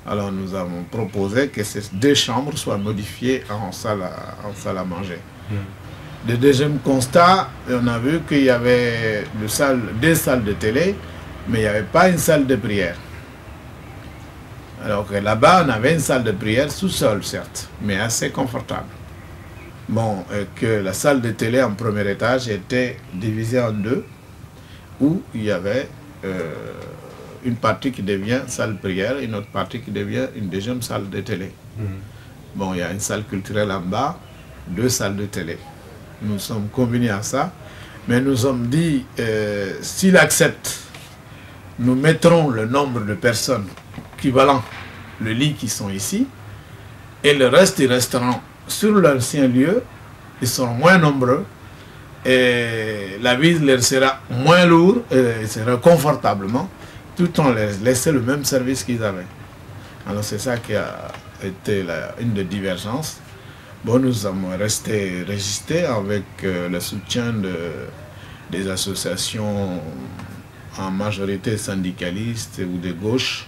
Alors nous avons proposé que ces 2 chambres soient modifiées en salle à manger. Le deuxième constat, on a vu qu'il y avait 2 salles de télé, mais il n'y avait pas une salle de prière. Alors que là-bas, on avait une salle de prière sous-sol, certes, mais assez confortable. Bon, que la salle de télé en premier étage était divisée en 2, où il y avait une partie qui devient salle prière, une autre partie qui devient une deuxième salle de télé. Bon, il y a une salle culturelle en bas, 2 salles de télé. Nous sommes convenus à ça, mais nous sommes dit, s'il accepte, nous mettrons le nombre de personnes équivalent, le lit qui sont ici, et le reste, ils resteront sur l'ancien lieu, ils seront moins nombreux, et la vie leur sera moins lourde, et ils seront confortablement, tout en leur laissant le même service qu'ils avaient. Alors c'est ça qui a été une des divergences. Bon, nous sommes restés résistés avec le soutien des associations en majorité syndicalistes ou de gauche,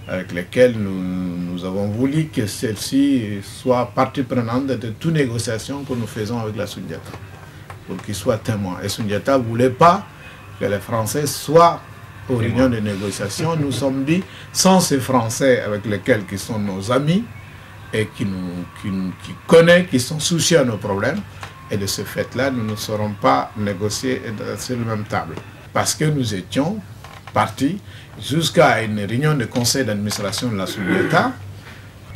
avec lesquelles nous avons voulu que celle-ci soit partie prenante de toutes les négociations que nous faisons avec la Sundiata, pour qu'ils soient témoins. Et Sundiata ne voulait pas que les Français soient aux réunions de négociation. Nous sommes dit, sans ces Français avec lesquels qui sont nos amis, et qui connaissent, qui sont soucieux à nos problèmes. Et de ce fait-là, nous ne saurons pas négocier sur la même table. Parce que nous étions partis jusqu'à une réunion de conseil d'administration de la Sundiata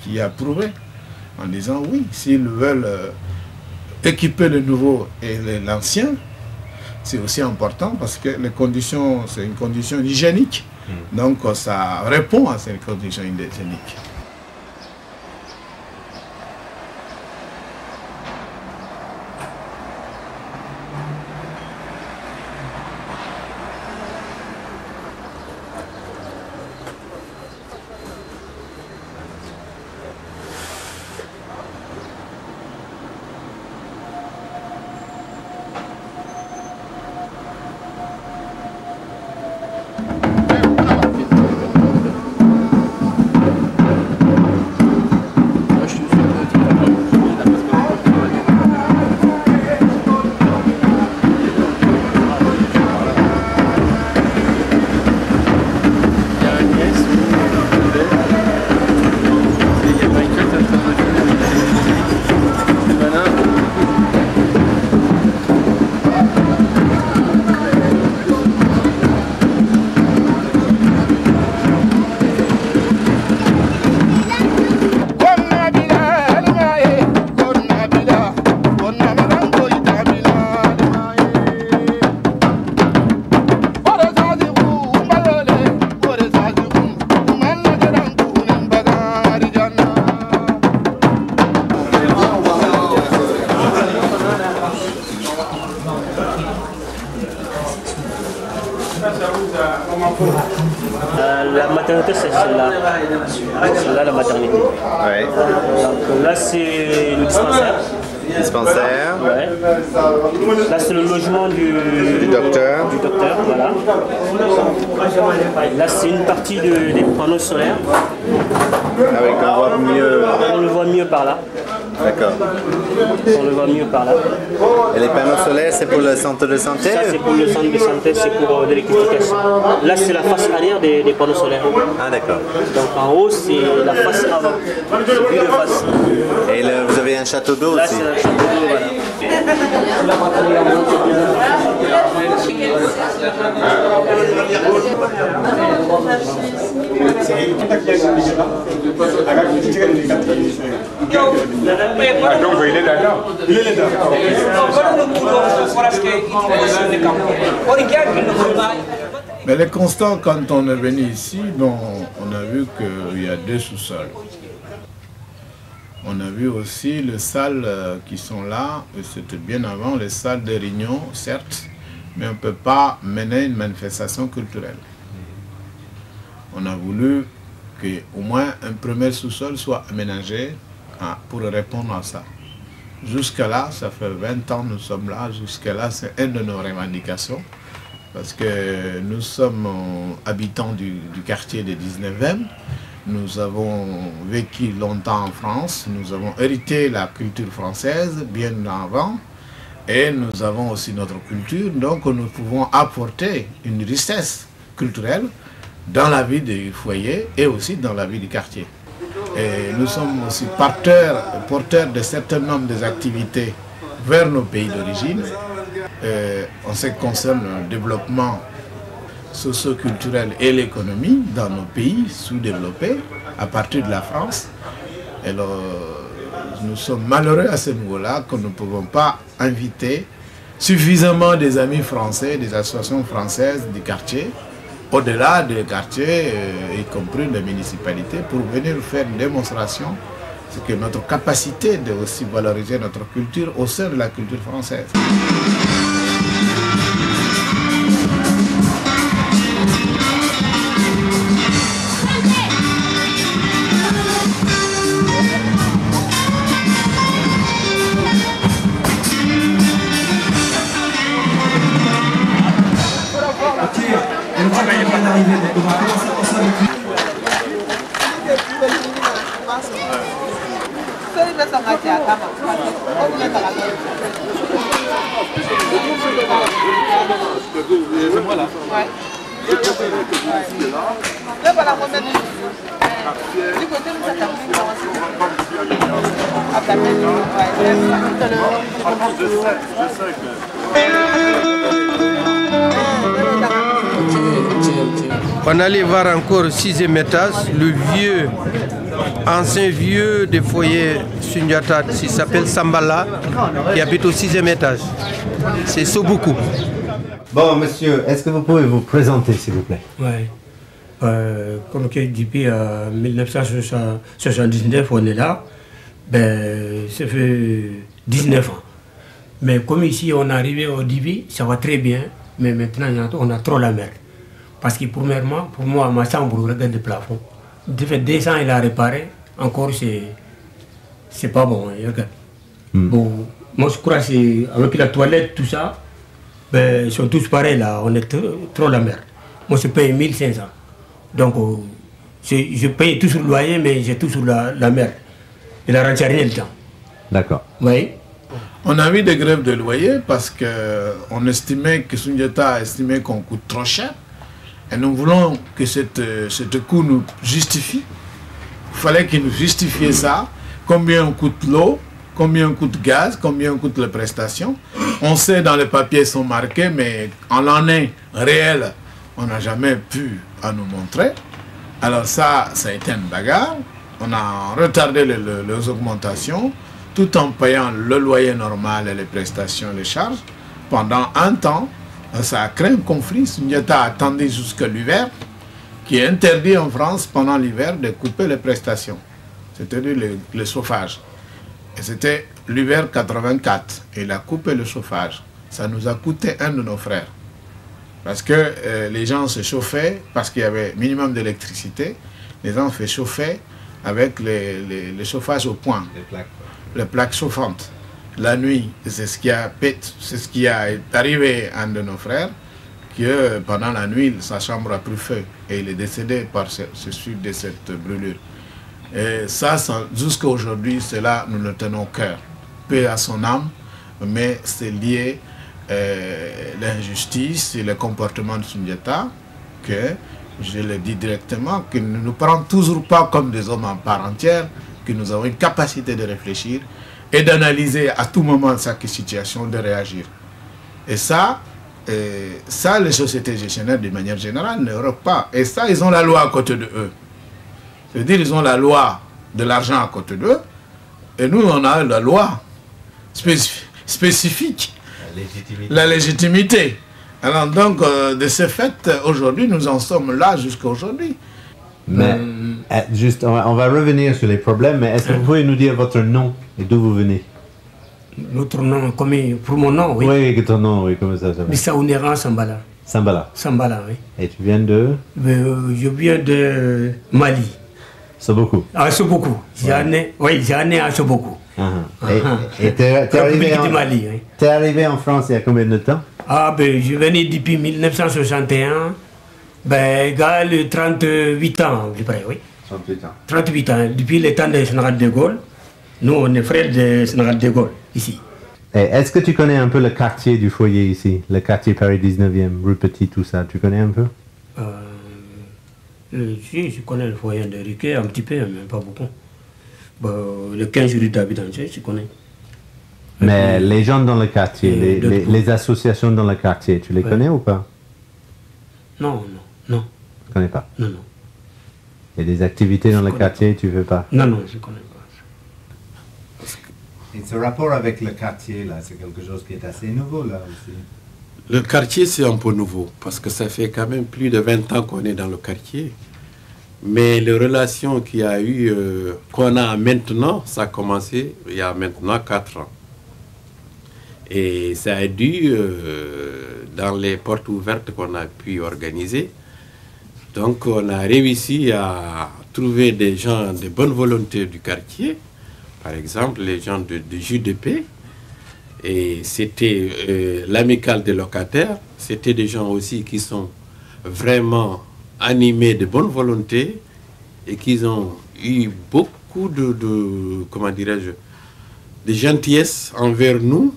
qui a approuvé en disant oui, s'ils veulent équiper le nouveau et l'ancien, c'est aussi important parce que les conditions, c'est une condition hygiénique. Donc ça répond à ces conditions hygiéniques. La maternité, c'est celle-là. Celle-là, la maternité. Ouais. Donc là, c'est le dispensaire. Dispensaire. Ouais. Là, c'est le logement du docteur. Du docteur, voilà. Là, c'est une partie des panneaux solaires. Ah oui, qu'on voit mieux. On le voit mieux par là. D'accord. On le voit mieux par là. Et les panneaux solaires, c'est pour le centre de santé? Ça, c'est pour le centre de santé, c'est pour l'électrification. Là, c'est la face arrière des panneaux solaires. Ah, d'accord. Donc en haut, c'est la face avant. C'est vue de face. Et là, vous avez un château d'eau aussi? Là, c'est un château d'eau, voilà. Donc il est là-dedans. Il est là-dedans. Mais le constat, quand on est venu ici, bon, on a vu qu'il y a 2 sous-sols. On a vu aussi les salles qui sont là, et c'était bien avant, les salles de réunion, certes, mais on ne peut pas mener une manifestation culturelle. On a voulu qu'au moins un premier sous-sol soit aménagé pour répondre à ça. Jusqu'à là, ça fait 20 ans que nous sommes là, jusqu'à là, c'est une de nos revendications, parce que nous sommes habitants du quartier des 19e, nous avons vécu longtemps en France, nous avons hérité la culture française bien avant, et nous avons aussi notre culture, donc nous pouvons apporter une richesse culturelle dans la vie des foyers et aussi dans la vie du quartier. Et nous sommes aussi porteurs de certains nombres des activités vers nos pays d'origine. En ce qui concerne le développement socio-culturelle et l'économie dans nos pays sous-développés, à partir de la France. Alors, nous sommes malheureux à ce niveau-là que nous ne pouvons pas inviter suffisamment des amis français, des associations françaises du quartier, au-delà des quartiers, y compris des municipalités, pour venir faire une démonstration de notre capacité de aussi valoriser notre culture au sein de la culture française. On allait voir encore au 6e étage, le ancien vieux des foyers Sundiata, qui s'appelle Sambala, qui habite au 6e étage. C'est Sobuku. Bon, monsieur, est-ce que vous pouvez vous présenter, s'il vous plaît? Oui. Comme depuis 1979, on est là. Ben, ça fait 19 ans. Mais comme ici, on est arrivé au début, ça va très bien. Mais maintenant, on a trop la merde. Parce que premièrement, pour moi, ma chambre, regarde le plafond. De fait, 2 ans, il a réparé. Encore, c'est pas bon. Regarde. Bon, moi, je crois que avec la toilette, tout ça, ben, ils sont tous pareils là. On est trop la merde. Moi, je paye 1500. Donc, je paye tout sur le loyer, mais j'ai tout sur la merde. Il a rentré rien le temps. D'accord. Oui. On a eu des grèves de loyer parce qu'on estimait que Sundiata a estimé qu'on coûte trop cher. Et nous voulons que ce coût nous justifie. Il fallait qu'il nous justifie ça. Combien coûte l'eau, combien coûte gaz, combien coûte les prestations. On sait dans les papiers sont marqués, mais en l'année réelle, on n'a jamais pu à nous montrer. Alors ça a été une bagarre. On a retardé les augmentations tout en payant le loyer normal et les prestations, les charges. Pendant un temps, ça a créé un conflit. Sundiata a attendu jusqu'à l'hiver, qui est interdit en France pendant l'hiver de couper les prestations, c'est-à-dire le chauffage. Et c'était l'hiver 84. Et il a coupé le chauffage. Ça nous a coûté un de nos frères. Parce que les gens se chauffaient, parce qu'il y avait minimum d'électricité, les gens se chauffaient avec les chauffages au point, les plaques chauffantes. La nuit, c'est ce qui est arrivé à un de nos frères, que pendant la nuit, sa chambre a pris feu et il est décédé par ce suite de cette brûlure. Et ça jusqu'à aujourd'hui, cela nous le tenons au cœur. Paix à son âme, mais c'est lié l'injustice et le comportement de Sundiata, que je le dis directement, qu'il ne nous prend toujours pas comme des hommes en part entière, que nous avons une capacité de réfléchir et d'analyser à tout moment chaque situation, de réagir. Et ça, les sociétés gestionnaires, de manière générale, n'Europe pas. Et ça, ils ont la loi à côté de eux. C'est-à-dire, ils ont la loi de l'argent à côté d'eux, et nous, on a la loi spécifique, la légitimité. Alors donc, de ce fait, aujourd'hui, nous en sommes là jusqu'à aujourd'hui. Mais juste, on va revenir sur les problèmes, mais est-ce que vous pouvez nous dire votre nom et d'où vous venez? Notre nom, pour mon nom, oui. Oui, ton nom, oui, comment ça s'appelle? Missaounera Sambala. Sambala. Sambala, oui. Et tu viens de? Je viens de Mali. Sobuku. Ah, Sobuku. J'ai né à Sobuku. Et t'es arrivé en France il y a combien de temps? Ah, ben, je venais depuis 1961. Ben, égal 38 ans, à peu près, oui. 38 ans. 38 ans, depuis le temps de Général de Gaulle. Nous, on est frères de Général de Gaulle, ici. Est-ce que tu connais un peu le quartier du foyer ici? Le quartier Paris 19e, rue Petit, tout ça, tu connais un peu? Si, je connais le foyer de Riquet, un petit peu, mais pas beaucoup. Bon, le 15 rue David Angers, je connais. Mais les gens dans le quartier, les associations dans le quartier, tu les connais ou pas? Non, non, non. Tu ne connais pas? Non, non. Il y a des activités dans le quartier, tu ne veux pas? Non, non, je ne connais pas. Et ce rapport avec le quartier, là, c'est quelque chose qui est assez nouveau, là, aussi. Le quartier, c'est un peu nouveau, parce que ça fait quand même plus de 20 ans qu'on est dans le quartier. Mais les relations qu'il y a eu, qu'on a maintenant, ça a commencé il y a maintenant 4 ans. Et ça a dû, dans les portes ouvertes qu'on a pu organiser, donc on a réussi à trouver des gens de bonne volonté du quartier, par exemple les gens de JDP, et c'était l'amicale des locataires, c'était des gens aussi qui sont vraiment animés de bonne volonté et qui ont eu beaucoup comment dirais-je, de gentillesse envers nous.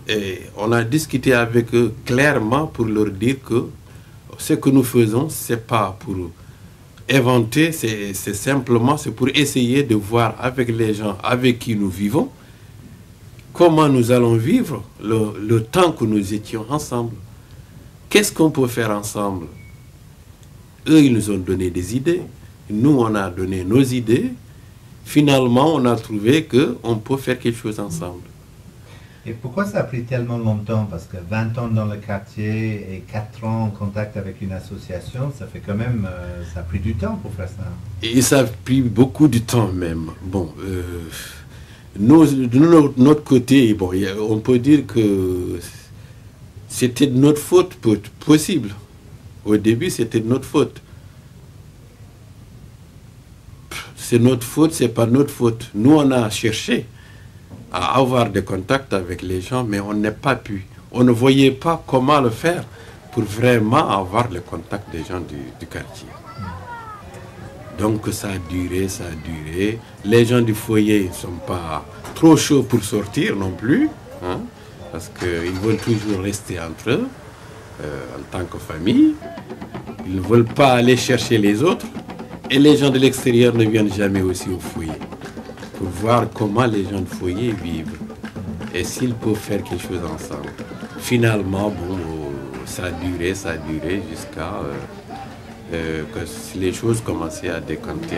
Et on a discuté avec eux clairement pour leur dire que ce que nous faisons, ce n'est pas pour inventer, c'est simplement pour essayer de voir avec les gens avec qui nous vivons, comment nous allons vivre le temps que nous étions ensemble. Qu'est-ce qu'on peut faire ensemble? Eux, ils nous ont donné des idées. Nous, on a donné nos idées. Finalement, on a trouvé qu'on peut faire quelque chose ensemble. Et pourquoi ça a pris tellement longtemps? Parce que 20 ans dans le quartier et 4 ans en contact avec une association, ça fait quand même... ça a pris du temps pour faire ça. Et ça a pris beaucoup de temps même. Bon, nous, de notre côté, bon, on peut dire que c'était de notre faute possible. Au début, c'était de notre faute. C'est notre faute, c'est pas notre faute. Nous, on a cherché à avoir des contacts avec les gens, mais on n'a pas pu. On ne voyait pas comment le faire pour vraiment avoir le contact des gens du quartier. Donc ça a duré, ça a duré. Les gens du foyer ne sont pas trop chauds pour sortir non plus, hein, parce qu'ils veulent toujours rester entre eux, en tant que famille. Ils ne veulent pas aller chercher les autres. Et les gens de l'extérieur ne viennent jamais aussi au foyer, pour voir comment les gens du foyer vivent et s'ils peuvent faire quelque chose ensemble. Finalement, bon, ça a duré jusqu'à que les choses commençaient à décanter.